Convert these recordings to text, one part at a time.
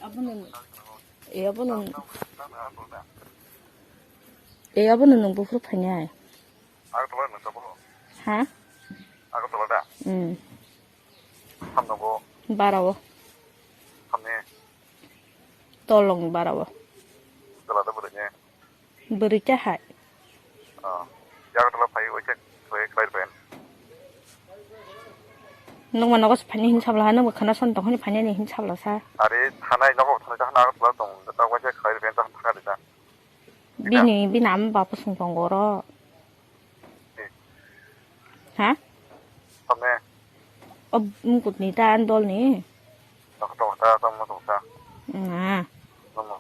아버는 농부 프로파냐? 하? 응. 바라워. 떨렁 바라워. 버리자 하. 너가 나가서 파니 힘잡라 하는 거 하나 손 동안에 파니니 힘잡라 사. 아래 하나에 넣고 하나 아가 동 나고 이제 거의 벤자 타가리자. 비니 안 바빠 송송 거라. 하? 네. 굿 니다 안 돌니. 나도 왔다 너무 좋다. 너무.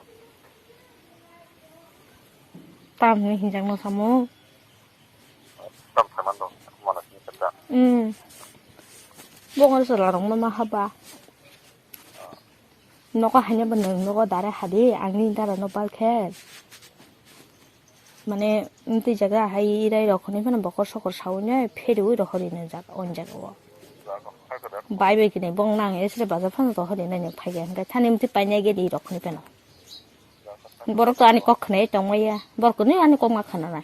땀이 힘장 너 사모. 땀 잘만도 많아 진짜. 뭐가서 라롱 마마 하바. 너가 하냐면 너가 나를 하디 안긴 따라 너 발캐. 만에 인티 자가 하이 이래 이렇게 하면 먹고 속을 사오냐 페리고 이렇게 허리는 자 언제고. 바이베기네 봉랑 에스레 바자 판도 허리는 파게 한가 타님 뜻바냐게 이렇게 되나. 버럭도 아니 꼭 크네 정말이야. 버럭도 아니 꼭 막 하나.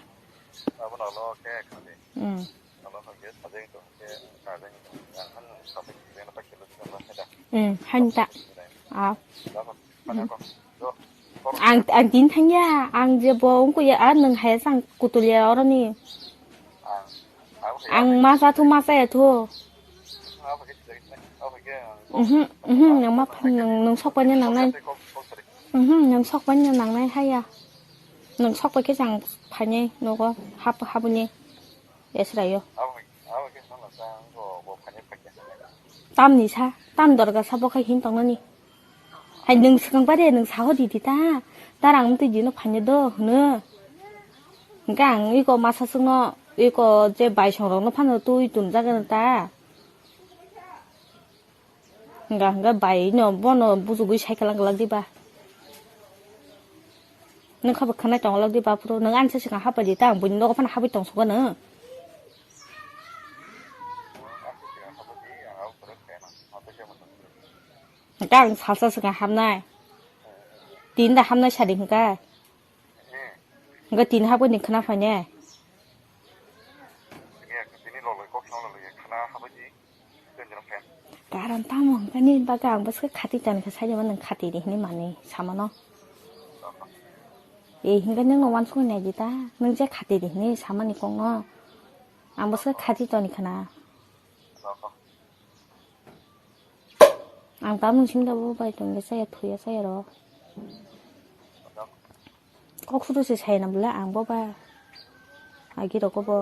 한다. Ang tin thanh ya, ang giờ bố của ya nâng hay sang cụ tụi leo đó nè. Ang masa thu. Nâng map nâng sọc bao nhiêu nâng này. Nâng sọc bao nhiêu nâng này hay ya. Nâng sọc bao cái rằng phải nhé, nó có hấp nhé. Yes rồi. Tam gì sa? Tam đó là sao bố khai hiến tông nó nè. hay nâng sưng bát nâng sáu thì ta 따랑 tự nó phải nhớ đó nữa 그러니까 이거 마사스 너 이거 제 마이성으로 너 파는 또 이돈 자가는 다 그러니까 바이 너 뭐너 무슨 그 샤이클랑 đi ba nâng không được khả năng chọn đi ba pro nâng ăn sẽ sẽ hấp gì ta bình nó có phải hấp trong số nữa càng 살살 쓰가 함나 딘다 함나 샤링가 그거 딘 하고 니 크나 파냐 가람 따먹 가니 바가 안 버스 카티 짠 그 사자만 카티 디 니 많이 사마노 이 hinga nang wan su ne ji ta nang je khati di ni samani kong no am bos khati to ni khana ang tam sim da bo bai tong ge sa ya thu ya sa ya ro kok su se sai nam la ang bo ba agi ro ko bo